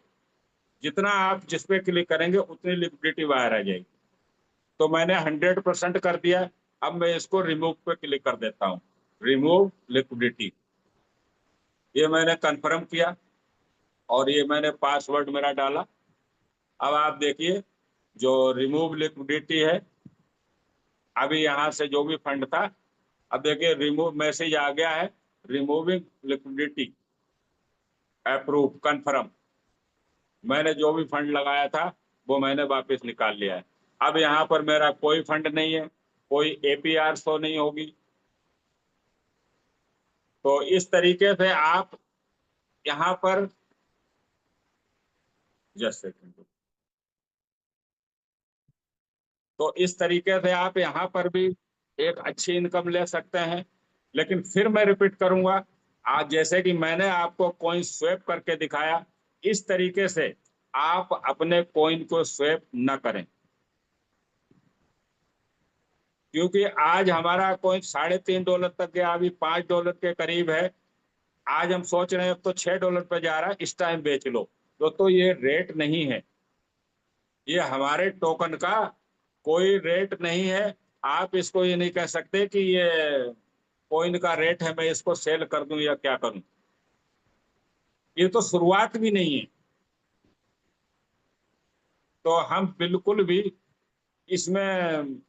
जितना आप जिस पे क्लिक करेंगे उतनी लिक्विडिटी बाहर आ जाएगी। तो मैंने 100% कर दिया। अब मैं इसको रिमूव पे क्लिक कर देता हूँ, रिमूव लिक्विडिटी। ये मैंने कंफर्म किया और ये मैंने पासवर्ड मेरा डाला। अब आप देखिए जो रिमूव लिक्विडिटी है, अभी यहाँ से जो भी फंड था, अब देखिए रिमूव मैसेज आ गया है, रिमूविंग लिक्विडिटी अप्रूव कंफर्म। मैंने जो भी फंड लगाया था वो मैंने वापस निकाल लिया है। अब यहाँ पर मेरा कोई फंड नहीं है, कोई APR शो नहीं होगी। तो इस तरीके से आप यहाँ पर जस्ट सेकंड, तो इस तरीके से आप यहाँ पर भी एक अच्छी इनकम ले सकते हैं। लेकिन फिर मैं रिपीट करूंगा, आज जैसे कि मैंने आपको कॉइन स्वैप करके दिखाया, इस तरीके से आप अपने कॉइन को स्वैप न करें, क्योंकि आज हमारा कॉइन $3.5 तक गया, अभी $5 के करीब है। आज हम सोच रहे हैं अब तो $6 पे जा रहा है, इस टाइम बेच लो। तो ये रेट नहीं है, ये हमारे टोकन का कोई रेट नहीं है। आप इसको ये नहीं कह सकते कि ये कॉइन का रेट है, मैं इसको सेल कर दूं या क्या करूं। ये तो शुरुआत भी नहीं है। तो हम बिल्कुल भी इसमें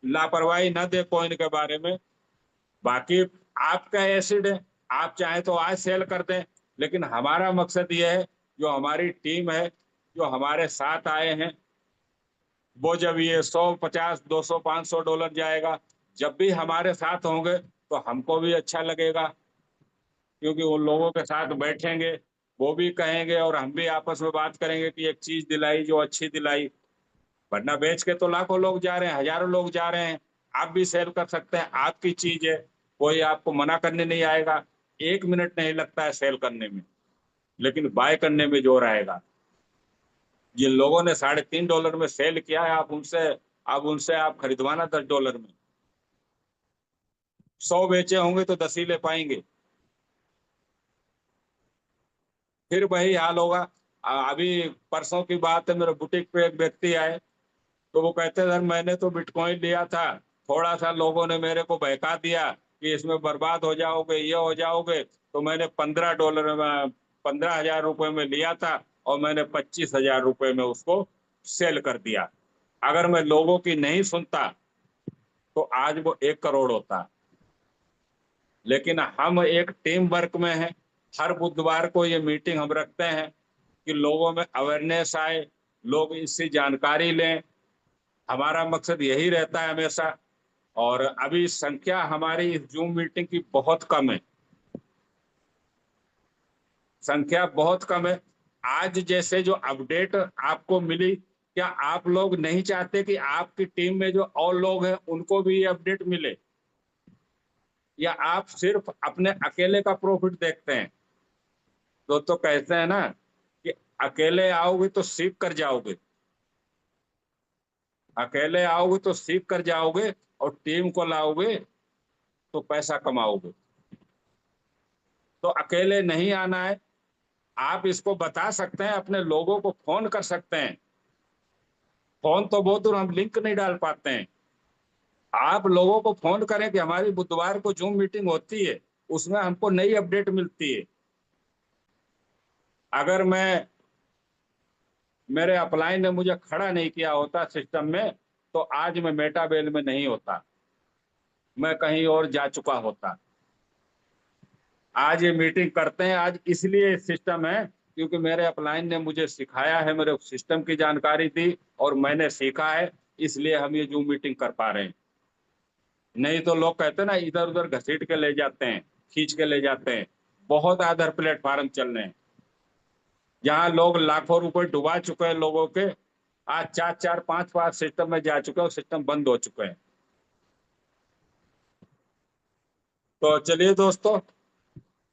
लापरवाही न दे कॉइन के बारे में। बाकी आपका एसिड है, आप चाहे तो आज सेल कर दें, लेकिन हमारा मकसद ये है, जो हमारी टीम है, जो हमारे साथ आए हैं, वो जब ये 100, 50, 200, $500 जाएगा, जब भी हमारे साथ होंगे तो हमको भी अच्छा लगेगा, क्योंकि उन लोगों के साथ बैठेंगे, वो भी कहेंगे और हम भी आपस में बात करेंगे कि एक चीज दिलाई जो अच्छी दिलाई। वरना बेच के तो लाखों लोग जा रहे हैं, हजारों लोग जा रहे हैं। आप भी सेल कर सकते हैं, आपकी चीज है, कोई आपको मना करने नहीं आएगा। 1 मिनट नहीं लगता है सेल करने में, लेकिन बाय करने में जोर आएगा। जिन लोगों ने $3.5 में सेल किया है, आप उनसे आप खरीदवाना $10 में। 100 बेचे होंगे तो 10 ही ले पाएंगे, फिर वही हाल होगा। अभी परसों की बात है, मेरे बुटीक पे एक व्यक्ति आए, तो वो कहते सर मैंने तो बिटकॉइन लिया था, थोड़ा सा लोगों ने मेरे को बहका दिया कि इसमें बर्बाद हो जाओगे, ये हो जाओगे, तो मैंने $15,000 में लिया था और मैंने $25,000 में उसको सेल कर दिया। अगर मैं लोगों की नहीं सुनता तो आज वो 1 करोड़ होता। लेकिन हम एक टीम वर्क में हैं, हर बुधवार को ये मीटिंग हम रखते हैं कि लोगों में अवेयरनेस आए, लोग इससे जानकारी लें। हमारा मकसद यही रहता है हमेशा। और अभी संख्या हमारी इस जूम मीटिंग की बहुत कम है, संख्या बहुत कम है। आज जैसे जो अपडेट आपको मिली, क्या आप लोग नहीं चाहते कि आपकी टीम में जो और लोग हैं उनको भी ये अपडेट मिले, या आप सिर्फ अपने अकेले का प्रॉफिट देखते हैं? तो कहते हैं ना कि अकेले आओगे तो सीख कर जाओगे, अकेले आओगे तो सीख कर जाओगे, और टीम को लाओगे तो पैसा कमाओगे। तो अकेले नहीं आना है। आप इसको बता सकते हैं, अपने लोगों को फोन कर सकते हैं। फोन तो बहुत दूर, हम लिंक नहीं डाल पाते हैं। आप लोगों को फोन करें कि हमारी बुधवार को जूम मीटिंग होती है, उसमें हमको नई अपडेट मिलती है। अगर मेरे अपलाइन ने मुझे खड़ा नहीं किया होता सिस्टम में, तो आज मैं मेटाबेल में नहीं होता, मैं कहीं और जा चुका होता। आज ये मीटिंग करते हैं, आज इसलिए सिस्टम है क्योंकि मेरे अपलाइन ने मुझे सिखाया है, मेरे सिस्टम की जानकारी दी और मैंने सीखा है, इसलिए हम ये जूम मीटिंग कर पा रहे हैं। नहीं तो लोग कहते हैं ना, इधर उधर घसीट के ले जाते हैं, खींच के ले जाते हैं। बहुत अदर प्लेटफॉर्म चल रहे हैं जहां लोग लाखों रुपए डुबा चुके हैं लोगों के। आज 4-4-5 सिस्टम में जा चुके हैं, सिस्टम बंद हो चुके हैं। तो चलिए दोस्तों,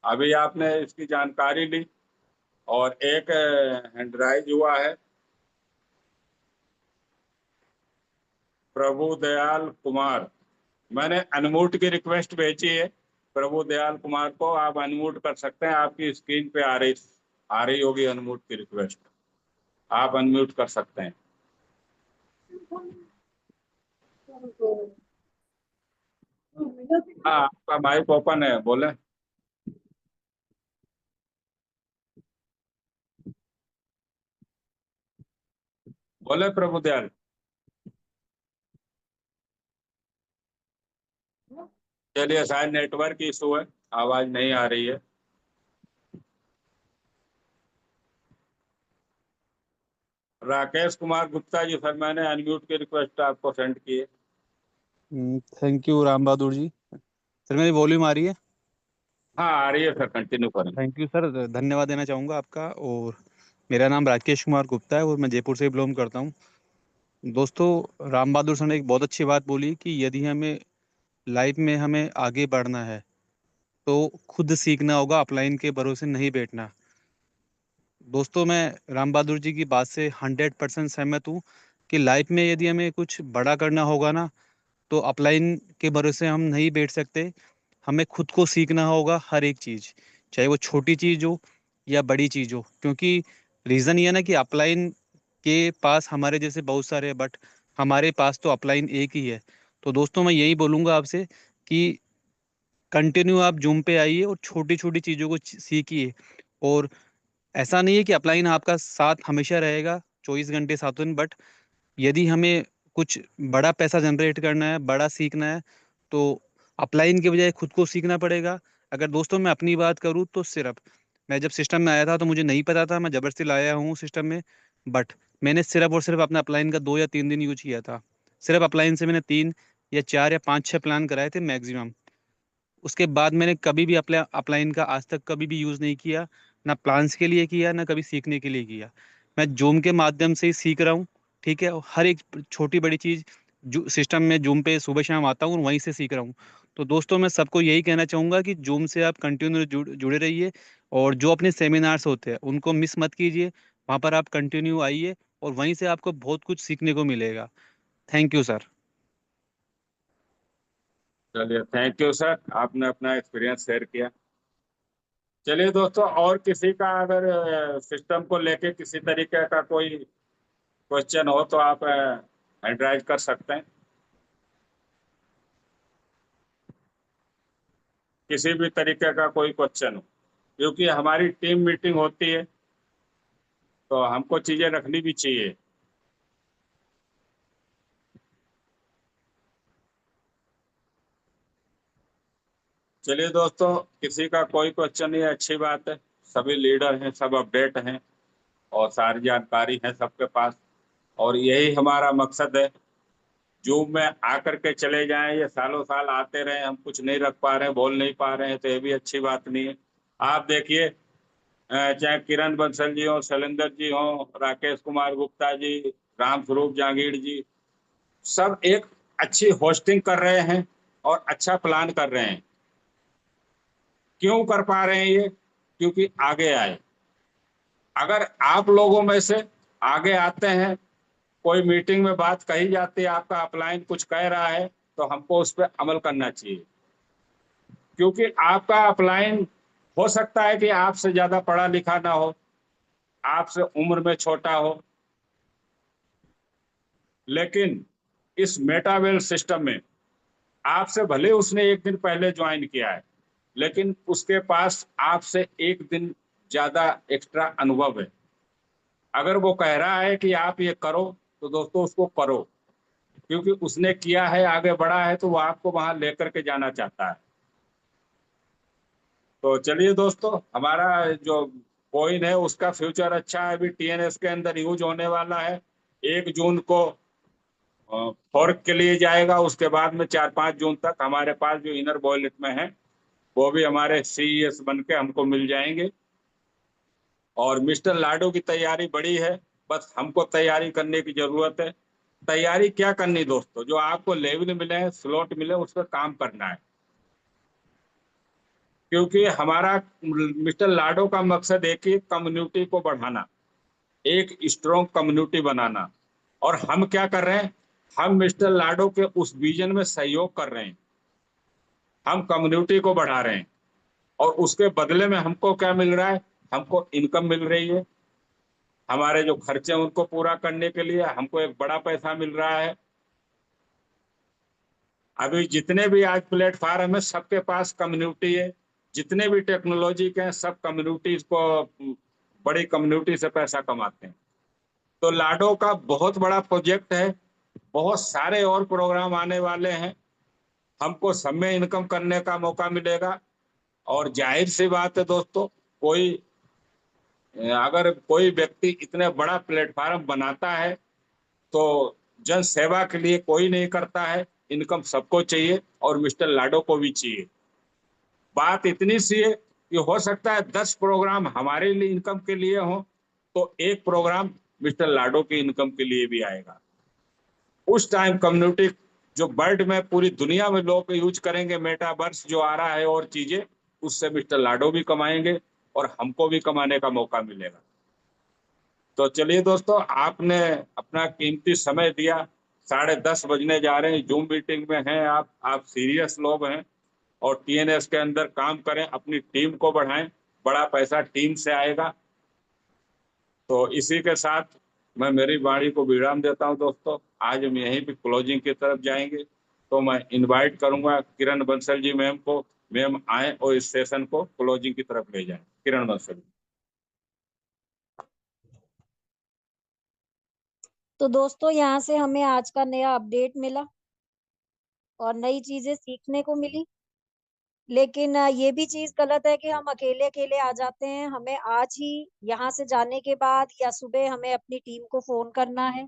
अभी आपने इसकी जानकारी ली और एक हैंडराइज हुआ है प्रभु दयाल कुमार। मैंने अनम्यूट की रिक्वेस्ट भेजी है प्रभु दयाल कुमार को, आप अनम्यूट कर सकते हैं। आपकी स्क्रीन पे आ रही होगी अनम्यूट की रिक्वेस्ट, आप अनम्यूट कर सकते हैं। हाँ, आपका माइक ओपन है, बोले। बोले प्रभु दयाल। चलिए, शायद नेटवर्क इशू है, आवाज नहीं आ रही है। राकेश कुमार गुप्ता जी, सर मैंने अनम्यूट की रिक्वेस्ट आपको सेंड की है। Thank you Ram Bahadur ji. Sir मेरी वॉल्यूम आ रही है? हाँ आ रही है सर, कंटिन्यू करें। थैंक यू सर, धन्यवाद देना चाहूँगा आपका। और मेरा नाम राकेश कुमार गुप्ता है और मैं जयपुर से बिलोंग करता हूँ। दोस्तों, राम बहादुर सर ने एक बहुत अच्छी बात बोली कि यदि हमें लाइफ में हमें आगे बढ़ना है तो खुद सीखना होगा, अपलाइन के भरोसे नहीं बैठना। दोस्तों, मैं राम बहादुर जी की बात से 100% सहमत हूँ कि लाइफ में यदि हमें कुछ बड़ा करना होगा ना, तो अपलाइन के भरोसे हम नहीं बैठ सकते। हमें खुद को सीखना होगा हर एक चीज़, चाहे वो छोटी चीज़ हो या बड़ी चीज़ हो। क्योंकि रीज़न ये है ना कि अपलाइन के पास हमारे जैसे बहुत सारे हैं, बट हमारे पास तो अपलाइन एक ही है। तो दोस्तों, मैं यही बोलूँगा आपसे कि कंटिन्यू आप जूम पे आइए और छोटी छोटी चीज़ों को सीखिए। और ऐसा नहीं है कि अपलाइन आपका साथ हमेशा रहेगा 24 घंटे 7 दिन, बट यदि हमें कुछ बड़ा पैसा जनरेट करना है, बड़ा सीखना है, तो अपलाइन के बजाय खुद को सीखना पड़ेगा। अगर दोस्तों मैं अपनी बात करूँ तो सिर्फ मैं जब सिस्टम में आया था तो मुझे नहीं पता था, मैं ज़बरदस्ती लाया हूँ सिस्टम में। बट मैंने सिर्फ और सिर्फ अपना अपलाइन का 2 या 3 दिन यूज किया था। सिर्फ अपलाइन से मैंने 3 या 4 या 5 6 प्लान कराए थे मैक्सिमम। उसके बाद मैंने कभी भी अपलाइन का आज तक कभी भी यूज़ नहीं किया, ना प्लान्स के लिए किया, ना कभी सीखने के लिए किया। मैं जूम के माध्यम से ही सीख रहा हूँ। ठीक है, और हर एक छोटी बड़ी चीज़ जो सिस्टम में जूम पे सुबह शाम आता हूँ और वहीं से सीख रहा हूँ। तो दोस्तों, मैं सबको यही कहना चाहूँगा कि जूम से आप कंटिन्यू जुड़े रहिए और जो अपने सेमिनार्स होते हैं उनको मिस मत कीजिए। वहाँ पर आप कंटिन्यू आइए और वहीं से आपको बहुत कुछ सीखने को मिलेगा। Thank you sir. चलिए, थैंक यू सर, आपने अपना एक्सपीरियंस शेयर किया। चलिए दोस्तों, और किसी का अगर सिस्टम को लेके किसी तरीके का कोई क्वेश्चन हो तो आप हैंड राइज कर सकते हैं, किसी भी तरीके का कोई क्वेश्चन हो, क्योंकि हमारी टीम मीटिंग होती है तो हमको चीजें रखनी भी चाहिए। चलिए दोस्तों, किसी का कोई क्वेश्चन नहीं है, अच्छी बात है। सभी लीडर हैं, सब अपडेट हैं और सारी जानकारी है सबके पास, और यही हमारा मकसद है। जूम में आकर के चले जाएं, ये सालों साल आते रहे, हम कुछ नहीं रख पा रहे हैं, बोल नहीं पा रहे हैं, तो ये भी अच्छी बात नहीं है। आप देखिए, चाहे किरण बंसल जी हो, शैलेंद्र जी हो, राकेश कुमार गुप्ता जी, राम स्वरूप जहांगीर जी, सब एक अच्छी होस्टिंग कर रहे हैं और अच्छा प्लान कर रहे हैं। क्यों कर पा रहे हैं ये? क्योंकि आगे आए। अगर आप लोगों में से आगे आते हैं, कोई मीटिंग में बात कही जाती है, आपका अपलाइन कुछ कह रहा है, तो हमको उस पर अमल करना चाहिए। क्योंकि आपका अपलाइन हो सकता है कि आपसे ज्यादा पढ़ा लिखा ना हो, आपसे उम्र में छोटा हो, लेकिन इस मेटावेल सिस्टम में आपसे भले उसने एक दिन पहले ज्वाइन किया है, लेकिन उसके पास आपसे एक दिन ज्यादा एक्स्ट्रा अनुभव है। अगर वो कह रहा है कि आप ये करो, तो दोस्तों उसको करो, क्योंकि उसने किया है, आगे बढ़ा है, तो वो आपको वहां लेकर के जाना चाहता है। तो चलिए दोस्तों, हमारा जो कॉइन है उसका फ्यूचर अच्छा है, अभी टीएनएस के अंदर यूज होने वाला है। 1 जून को फॉर्क के लिए जाएगा, उसके बाद में 4-5 जून तक हमारे पास जो इनर वॉलेट में है वो भी हमारे सीईएस बन के हमको मिल जाएंगे। और मिस्टर लाडो की तैयारी बड़ी है, बस हमको तैयारी करने की जरूरत है। तैयारी क्या करनी दोस्तों, जो आपको लेवल मिले, स्लॉट मिले, उस पर काम करना है। क्योंकि हमारा मिस्टर लाडो का मकसद एक ही, कम्युनिटी को बढ़ाना, एक स्ट्रॉन्ग कम्युनिटी बनाना। और हम क्या कर रहे हैं, हम मिस्टर लाडो के उस विजन में सहयोग कर रहे हैं, हम कम्युनिटी को बढ़ा रहे हैं। और उसके बदले में हमको क्या मिल रहा है, हमको इनकम मिल रही है, हमारे जो खर्चे हैं उनको पूरा करने के लिए हमको एक बड़ा पैसा मिल रहा है। अभी जितने भी आज प्लेटफॉर्म है, सबके पास कम्युनिटी है, जितने भी टेक्नोलॉजी के हैं, सब कम्युनिटीज को, बड़ी कम्युनिटी से पैसा कमाते हैं। तो लाडो का बहुत बड़ा प्रोजेक्ट है, बहुत सारे और प्रोग्राम आने वाले हैं, हमको सब में इनकम करने का मौका मिलेगा। और जाहिर सी बात है दोस्तों, कोई अगर कोई व्यक्ति इतने बड़ा प्लेटफॉर्म बनाता है, तो जन सेवा के लिए कोई नहीं करता है, इनकम सबको चाहिए और मिस्टर लाडो को भी चाहिए। बात इतनी सी है कि हो सकता है 10 प्रोग्राम हमारे लिए इनकम के लिए हो, तो एक प्रोग्राम मिस्टर लाडो की इनकम के लिए भी आएगा। उस टाइम कम्युनिटी जो वर्ल्ड में, पूरी दुनिया में लोग यूज करेंगे, मेटावर्स जो आ रहा है और चीजें, उससे मिस्टर लाडो भी कमाएंगे और हमको भी कमाने का मौका मिलेगा। तो चलिए दोस्तों, आपने अपना कीमती समय दिया, 10:30 बजने जा रहे हैं, जूम मीटिंग में हैं आप सीरियस लोग हैं, और टीएनएस के अंदर काम करें, अपनी टीम को बढ़ाएं, बड़ा पैसा टीम से आएगा। तो इसी के साथ मैं मेरी वाणी को विराम देता हूं दोस्तों। आज हम यहीं पे क्लोजिंग की तरफ जाएंगे, तो मैं इनवाइट करूंगा किरण बंसल जी मैम को, मैम आए और इस सेशन को क्लोजिंग की तरफ ले जाएं। किरण बंसल जी। तो दोस्तों, यहाँ से हमें आज का नया अपडेट मिला और नई चीजें सीखने को मिली। लेकिन ये भी चीज गलत है कि हम अकेले अकेले आ जाते हैं। हमें आज ही यहाँ से जाने के बाद या सुबह हमें अपनी टीम को फोन करना है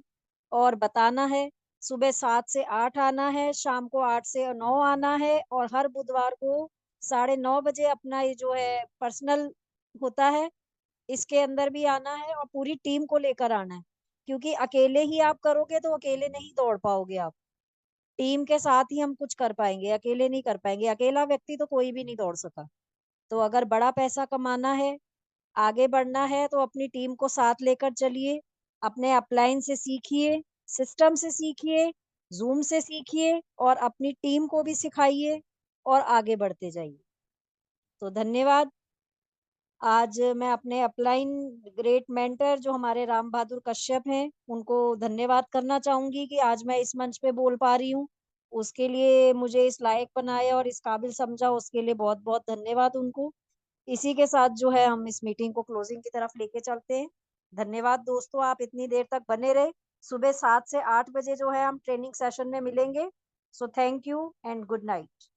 और बताना है। सुबह 7 से 8 आना है, शाम को 8 से 9 आना है, और हर बुधवार को 9:30 बजे अपना ये जो है पर्सनल होता है, इसके अंदर भी आना है और पूरी टीम को लेकर आना है। क्योंकि अकेले ही आप करोगे तो अकेले नहीं दौड़ पाओगे आप। टीम के साथ ही हम कुछ कर पाएंगे, अकेले नहीं कर पाएंगे। अकेला व्यक्ति तो कोई भी नहीं दौड़ सका। तो अगर बड़ा पैसा कमाना है, आगे बढ़ना है, तो अपनी टीम को साथ लेकर चलिए। अपने अपलाइन से सीखिए, सिस्टम से सीखिए, जूम से सीखिए, और अपनी टीम को भी सिखाइए और आगे बढ़ते जाइए। तो धन्यवाद। आज मैं अपने अपलाइन ग्रेट मेंटर जो हमारे राम बहादुर कश्यप हैं, उनको धन्यवाद करना चाहूंगी कि आज मैं इस मंच पे बोल पा रही हूँ। उसके लिए मुझे इस लायक बनाया और इस काबिल समझा, उसके लिए बहुत बहुत धन्यवाद उनको। इसी के साथ जो है हम इस मीटिंग को क्लोजिंग की तरफ लेके चलते हैं। धन्यवाद दोस्तों, आप इतनी देर तक बने रहे। सुबह 7 से 8 बजे जो है हम ट्रेनिंग सेशन में मिलेंगे। So thank you and good night.